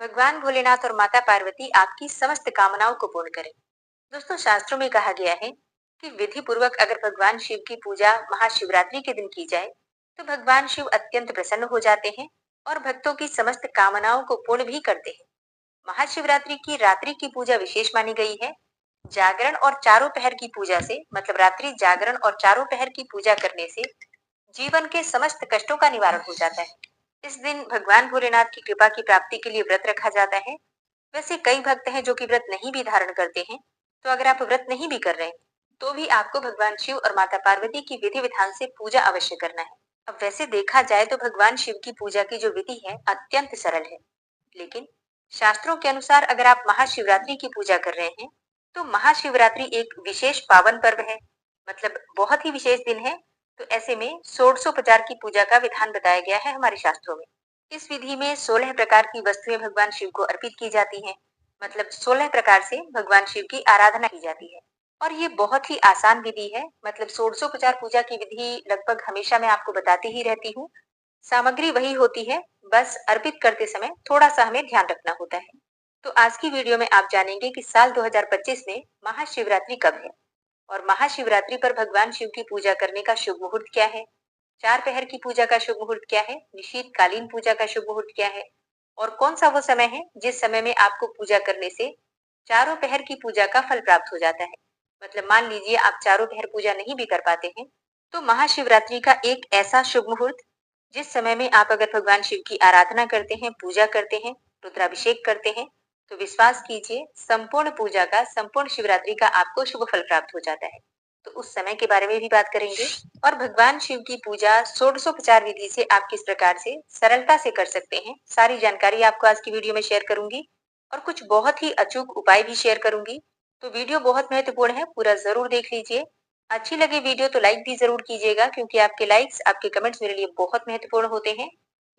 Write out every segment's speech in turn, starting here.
भगवान भोलेनाथ और माता पार्वती आपकी समस्त कामनाओं को पूर्ण करें। दोस्तों, शास्त्रों में कहा गया है कि विधि पूर्वक अगर भगवान शिव की पूजा महाशिवरात्रि के दिन की जाए तो भगवान शिव अत्यंत प्रसन्न हो जाते हैं और भक्तों की समस्त कामनाओं को पूर्ण भी करते हैं। महाशिवरात्रि की रात्रि की पूजा विशेष मानी गई है। जागरण और चारों पहर की पूजा से मतलब रात्रि जागरण और चारों पहर की पूजा करने से जीवन के समस्त कष्टों का निवारण हो जाता है। इस दिन भगवान भोलेनाथ की कृपा की प्राप्ति के लिए व्रत रखा जाता है। वैसे कई भक्त हैं जो कि व्रत नहीं भी धारण करते हैं, तो अगर आप व्रत नहीं भी कर रहे हैं, तो भी आपको भगवान शिव और माता पार्वती की विधि विधान से पूजा अवश्य करना है। अब वैसे देखा जाए तो भगवान शिव की पूजा की जो विधि है अत्यंत सरल है, लेकिन शास्त्रों के अनुसार अगर आप महाशिवरात्रि की पूजा कर रहे हैं, तो महाशिवरात्रि एक विशेष पावन पर्व है, मतलब बहुत ही विशेष दिन है। तो ऐसे में षोडशोपचार की पूजा का विधान बताया गया है हमारे शास्त्रों में। इस विधि में 16 प्रकार की वस्तुएं भगवान शिव को अर्पित की जाती हैं, मतलब 16 प्रकार से भगवान शिव की आराधना की जाती है। और ये बहुत ही आसान विधि है, मतलब षोडशोपचार पूजा की विधि लगभग हमेशा मैं आपको बताती ही रहती हूँ। सामग्री वही होती है, बस अर्पित करते समय थोड़ा सा हमें ध्यान रखना होता है। तो आज की वीडियो में आप जानेंगे कि साल 2025 में महाशिवरात्रि कब है और महाशिवरात्रि पर भगवान शिव की पूजा करने का शुभ मुहूर्त क्या है, चार पहर की पूजा का शुभ मुहूर्त क्या है, निशीतकालीन पूजा का शुभ मुहूर्त क्या है और कौन सा वो समय है जिस समय में आपको पूजा करने से चारों पहर की पूजा का फल प्राप्त हो जाता है। मतलब मान लीजिए आप चारों पहर पूजा नहीं भी कर पाते हैं, तो महाशिवरात्रि का एक ऐसा शुभ मुहूर्त जिस समय में आप अगर भगवान शिव की आराधना करते हैं, पूजा करते हैं, रुद्राभिषेक करते हैं, तो विश्वास कीजिए संपूर्ण पूजा का, संपूर्ण शिवरात्रि का आपको शुभ फल प्राप्त हो जाता है। तो उस समय के बारे में भी बात करेंगे और भगवान शिव की पूजा षोडशोपचार विधि से आप किस प्रकार से सरलता से कर सकते हैं, सारी जानकारी आपको आज की वीडियो में शेयर करूंगी और कुछ बहुत ही अचूक उपाय भी शेयर करूंगी। तो वीडियो बहुत महत्वपूर्ण है, पूरा जरूर देख लीजिए। अच्छी लगे वीडियो तो लाइक भी जरूर कीजिएगा, क्योंकि आपके लाइक्स, आपके कमेंट्स मेरे लिए बहुत महत्वपूर्ण होते हैं।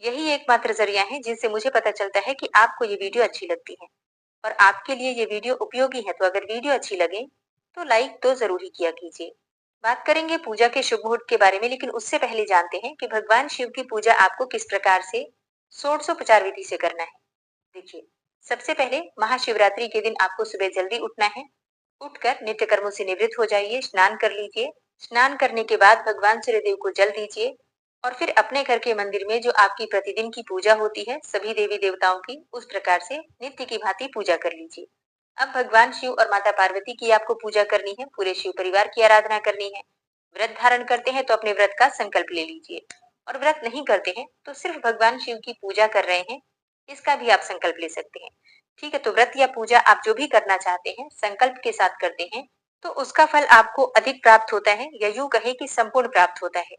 यही एकमात्र जरिया है जिनसे मुझे पता चलता है कि आपको ये वीडियो अच्छी लगती है और आपके लिए ये वीडियो उपयोगी है। तो अगर वीडियो अच्छी लगे तो लाइक तो जरूर ही किया कीजिए। बात करेंगे पूजा के शुभ मुहूर्त के बारे में, लेकिन उससे पहले जानते हैं कि भगवान शिव की पूजा आपको किस प्रकार से षोडशोपचार विधि से करना है। देखिए, सबसे पहले महाशिवरात्रि के दिन आपको सुबह जल्दी उठना है। उठकर नित्य कर्मों से निवृत्त हो जाइए, स्नान कर लीजिए। स्नान करने के बाद भगवान सूर्यदेव को जल दीजिए और फिर अपने घर के मंदिर में जो आपकी प्रतिदिन की पूजा होती है सभी देवी देवताओं की, उस प्रकार से नित्य की भांति पूजा कर लीजिए। अब भगवान शिव और माता पार्वती की आपको पूजा करनी है, पूरे शिव परिवार की आराधना करनी है। व्रत धारण करते हैं तो अपने व्रत का संकल्प ले लीजिए, और व्रत नहीं करते हैं तो सिर्फ भगवान शिव की पूजा कर रहे हैं, इसका भी आप संकल्प ले सकते हैं। ठीक है, तो व्रत या पूजा आप जो भी करना चाहते हैं संकल्प के साथ करते हैं तो उसका फल आपको अधिक प्राप्त होता है, या यूं कहे कि संपूर्ण प्राप्त होता है।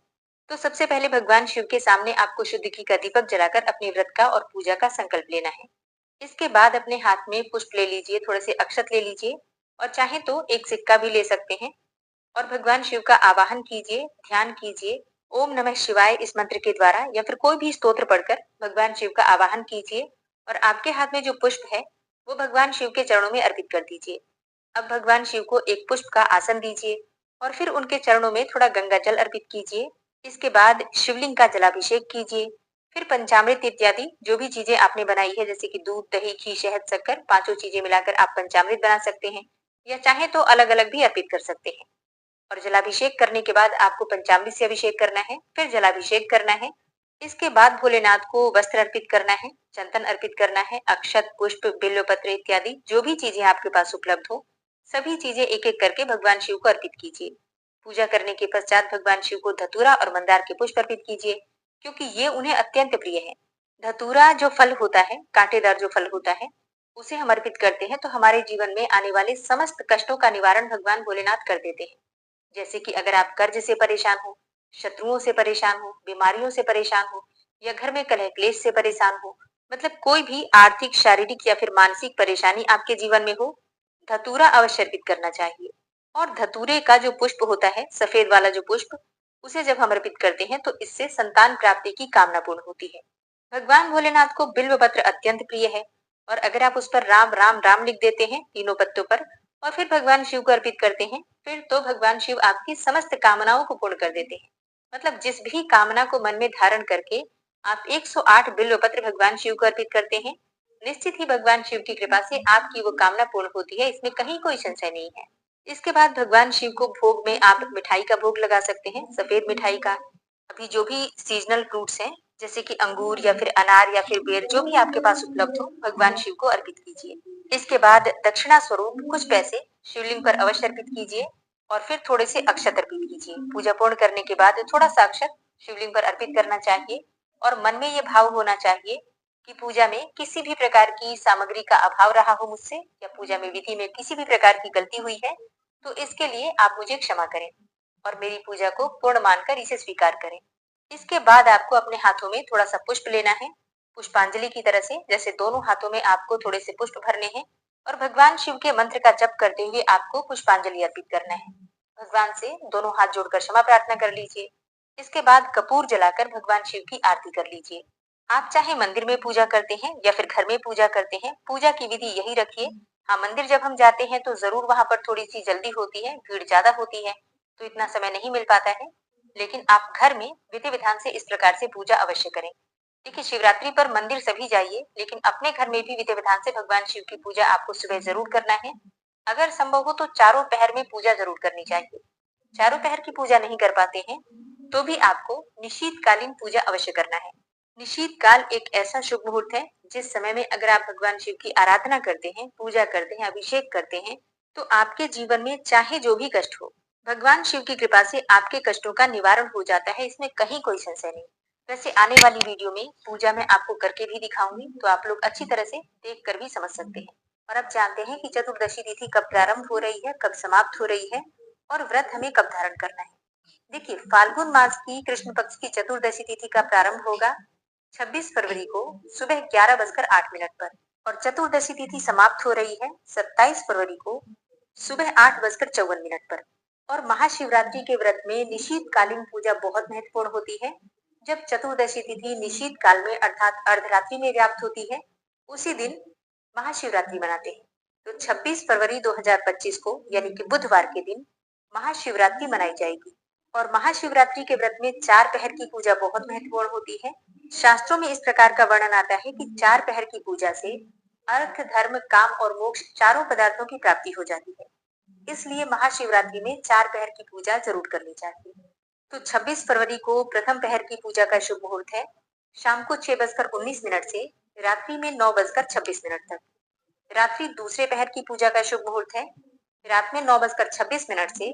तो सबसे पहले भगवान शिव के सामने आपको शुद्ध घी का दीपक जलाकर अपने व्रत का और पूजा का संकल्प लेना है। इसके बाद अपने हाथ में पुष्प ले लीजिए, थोड़े से अक्षत ले लीजिए और चाहे तो एक सिक्का भी ले सकते हैं और भगवान शिव का आवाहन कीजिए, ध्यान कीजिए। ओम नमः शिवाय इस मंत्र के द्वारा या फिर कोई भी स्तोत्र पढ़कर भगवान शिव का आवाहन कीजिए और आपके हाथ में जो पुष्प है वो भगवान शिव के चरणों में अर्पित कर दीजिए। अब भगवान शिव को एक पुष्प का आसन दीजिए और फिर उनके चरणों में थोड़ा गंगा जल अर्पित कीजिए। इसके बाद शिवलिंग का जलाभिषेक कीजिए। फिर पंचामृत इत्यादि जो भी चीजें आपने बनाई है, जैसे कि दूध, दही, घी, शहद, शक्कर, पांचों चीजें मिलाकर आप पंचामृत बना सकते हैं, या चाहे तो अलग अलग भी अर्पित कर सकते हैं। और जलाभिषेक करने के बाद आपको पंचामृत से अभिषेक करना है, फिर जलाभिषेक करना है। इसके बाद भोलेनाथ को वस्त्र अर्पित करना है, चंदन अर्पित करना है, अक्षत, पुष्प, बिल्वपत्र इत्यादि जो भी चीजें आपके पास उपलब्ध हो सभी चीजें एक एक करके भगवान शिव को अर्पित कीजिए। पूजा करने के पश्चात भगवान शिव को धतूरा और मंदार के पुष्प अर्पित कीजिए, क्योंकि ये उन्हें अत्यंत प्रिय है। धतूरा जो फल होता है, कांटेदार जो फल होता है, उसे हम अर्पित करते हैं तो हमारे जीवन में आने वाले समस्त कष्टों का निवारण भगवान भोलेनाथ कर देते हैं। जैसे कि अगर आप कर्ज से परेशान हो, शत्रुओं से परेशान हो, बीमारियों से परेशान हो, या घर में कलह क्लेश से परेशान हो, मतलब कोई भी आर्थिक, शारीरिक या फिर मानसिक परेशानी आपके जीवन में हो, धतूरा अवश्य अर्पित करना चाहिए। और धतूरे का जो पुष्प होता है, सफेद वाला जो पुष्प, उसे जब हम अर्पित करते हैं तो इससे संतान प्राप्ति की कामना पूर्ण होती है। भगवान भोलेनाथ को बिल्व पत्र अत्यंत प्रिय है और अगर आप उस पर राम राम राम लिख देते हैं तीनों पत्तों पर और फिर भगवान शिव को अर्पित करते हैं, फिर तो भगवान शिव आपकी समस्त कामनाओं को पूर्ण कर देते हैं। मतलब जिस भी कामना को मन में धारण करके आप 108 बिल्व पत्र भगवान शिव को अर्पित करते हैं, निश्चित ही भगवान शिव की कृपा से आपकी वो कामना पूर्ण होती है, इसमें कहीं कोई संशय नहीं है। इसके बाद भगवान शिव को भोग में आप मिठाई का भोग लगा सकते हैं, सफेद मिठाई का। अभी जो भी सीजनल फ्रूट्स हैं, जैसे कि अंगूर या फिर अनार या फिर बेर, जो भी आपके पास उपलब्ध हो, भगवान शिव को अर्पित कीजिए। इसके बाद दक्षिणा स्वरूप कुछ पैसे शिवलिंग पर अवश्य अर्पित कीजिए और फिर थोड़े से अक्षत अर्पित कीजिए। पूजा पूर्ण करने के बाद थोड़ा सा अक्षत शिवलिंग पर अर्पित करना चाहिए और मन में ये भाव होना चाहिए कि पूजा में किसी भी प्रकार की सामग्री का अभाव रहा हो मुझसे, या पूजा में विधि में किसी भी प्रकार की गलती हुई है, तो इसके लिए आप मुझे क्षमा करें और मेरी पूजा को पूर्ण मानकर इसे स्वीकार करें। इसके बाद आपको अपने हाथों में थोड़ा सा पुष्प लेना है, पुष्पांजलि की तरह से, जैसे दोनों हाथों में आपको थोड़े से पुष्प भरने हैं और भगवान शिव के मंत्र का जप करते हुए आपको पुष्पांजलि अर्पित करना है। भगवान से दोनों हाथ जोड़कर क्षमा प्रार्थना कर लीजिए। इसके बाद कपूर जलाकर भगवान शिव की आरती कर लीजिए। आप चाहे मंदिर में पूजा करते हैं या फिर घर में पूजा करते हैं, पूजा की विधि यही रखिए। हाँ, मंदिर जब हम जाते हैं तो जरूर वहां पर थोड़ी सी जल्दी होती है, भीड़ ज्यादा होती है, तो इतना समय नहीं मिल पाता है। लेकिन आप घर में विधि विधान से इस प्रकार से पूजा अवश्य करें। देखिए, शिवरात्रि पर मंदिर सभी जाइए, लेकिन अपने घर में भी विधि विधान से भगवान शिव की पूजा आपको सुबह जरूर करना है। अगर संभव हो तो चारों पहर में पूजा जरूर करनी चाहिए। चारों पहर की पूजा नहीं कर पाते हैं तो भी आपको निशीतकालीन पूजा अवश्य करना है। निशीत काल एक ऐसा शुभ मुहूर्त है जिस समय में अगर आप भगवान शिव की आराधना करते हैं, पूजा करते हैं, अभिषेक करते हैं, तो आपके जीवन में चाहे जो भी कष्ट हो, भगवान शिव की कृपा से आपके कष्टों का निवारण हो जाता है, इसमें कहीं कोई संशय नहीं। वैसे आने वाली वीडियो में पूजा मैं आपको करके भी दिखाऊंगी, तो आप लोग अच्छी तरह से देख कर भी समझ सकते हैं। और अब जानते हैं कि चतुर्दशी तिथि कब प्रारंभ हो रही है, कब समाप्त हो रही है और व्रत हमें कब धारण करना है। देखिए, फाल्गुन मास की कृष्ण पक्ष की चतुर्दशी तिथि का प्रारंभ होगा 26 फरवरी को सुबह 11:08 पर और चतुर्दशी तिथि समाप्त हो रही है 27 फरवरी को सुबह 8:54 पर। और महाशिवरात्रि के व्रत में निशीतकालीन पूजा बहुत महत्वपूर्ण होती है। जब चतुर्दशी तिथि निशीत काल में अर्थात अर्धरात्रि में व्याप्त होती है, उसी दिन महाशिवरात्रि मनाते हैं। तो 26 फरवरी 2025 को यानी कि बुधवार के दिन महाशिवरात्रि मनाई जाएगी। और महाशिवरात्रि के व्रत में 4 पहर की पूजा बहुत महत्वपूर्ण होती है। शास्त्रों में इस प्रकार का वर्णन आता है कि 4 पहर की पूजा से अर्थ, धर्म, काम और मोक्ष चारों पदार्थों की प्राप्ति हो जाती है। इसलिए महाशिवरात्रि में 4 पहर की पूजा जरूर करनी चाहिए। तो 26 फरवरी को प्रथम पहर की पूजा का शुभ मुहूर्त है शाम को 6:19 से रात्रि में 9:26 तक। रात्रि दूसरे पहर की पूजा का शुभ मुहूर्त है रात में 9:26 से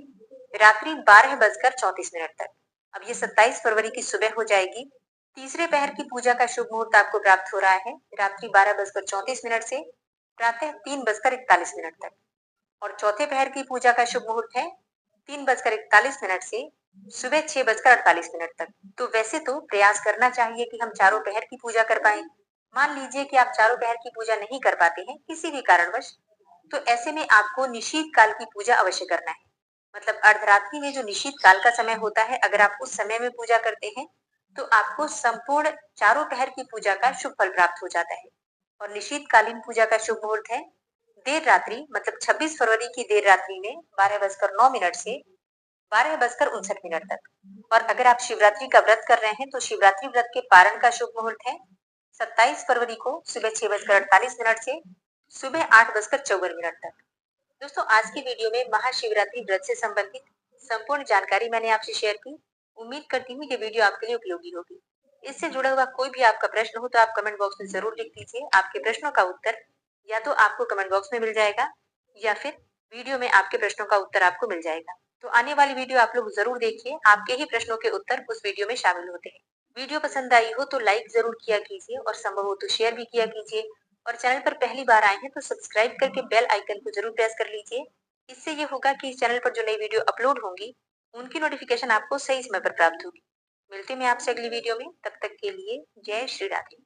रात्रि 12:34 तक। अब ये 27 फरवरी की सुबह हो जाएगी। तीसरे पहर की पूजा का शुभ मुहूर्त आपको प्राप्त हो रहा है रात्रि 12:34 से प्रातः 3:41 तक। और चौथे पहर की पूजा का शुभ मुहूर्त है 3:41 से सुबह 6:48 तक। तो वैसे तो प्रयास करना चाहिए कि हम चारों पहर की पूजा कर पाए। मान लीजिए कि आप चारों पहर की पूजा नहीं कर पाते हैं किसी भी कारणवश, तो ऐसे में आपको निशीत काल की पूजा अवश्य करना है। मतलब अर्धरात्रि में जो निशीत काल का समय होता है, अगर आप उस समय में पूजा करते हैं तो आपको संपूर्ण चारों पहर की पूजा का शुभ फल प्राप्त हो जाता है। और निशीत कालीन पूजा का शुभ मुहूर्त है देर रात्रि, मतलब 26 फरवरी की देर रात्रि में 12:09 से 12:59 तक। और अगर आप शिवरात्रि का व्रत कर रहे हैं तो शिवरात्रि व्रत के पारण का शुभ मुहूर्त है 27 फरवरी को सुबह 6:48 से सुबह 8:54 तक। दोस्तों, आज की वीडियो में महाशिवरात्रि व्रत से संबंधित संपूर्ण जानकारी मैंने आपसे शेयर की। उम्मीद करती हूँ ये वीडियो आपके लिए उपयोगी होगी। इससे जुड़ा हुआ कोई भी आपका प्रश्न हो तो आप कमेंट बॉक्स में जरूर लिख दीजिए। आपके प्रश्नों का उत्तर या तो आपको कमेंट बॉक्स में मिल जाएगा या फिर वीडियो में आपके प्रश्नों का उत्तर आपको मिल जाएगा। तो आने वाली वीडियो आप लोग जरूर देखिए, आपके ही प्रश्नों के उत्तर उस वीडियो में शामिल होते हैं। वीडियो पसंद आई हो तो लाइक जरूर किया कीजिए और संभव हो तो शेयर भी किया कीजिए। और चैनल पर पहली बार आए हैं तो सब्सक्राइब करके बेल आइकन को जरूर प्रेस कर लीजिए। इससे ये होगा कि इस चैनल पर जो नई वीडियो अपलोड होंगी उनकी नोटिफिकेशन आपको सही समय पर प्राप्त होगी। मिलते हैं आपसे अगली वीडियो में, तब तक के लिए जय श्री राधे।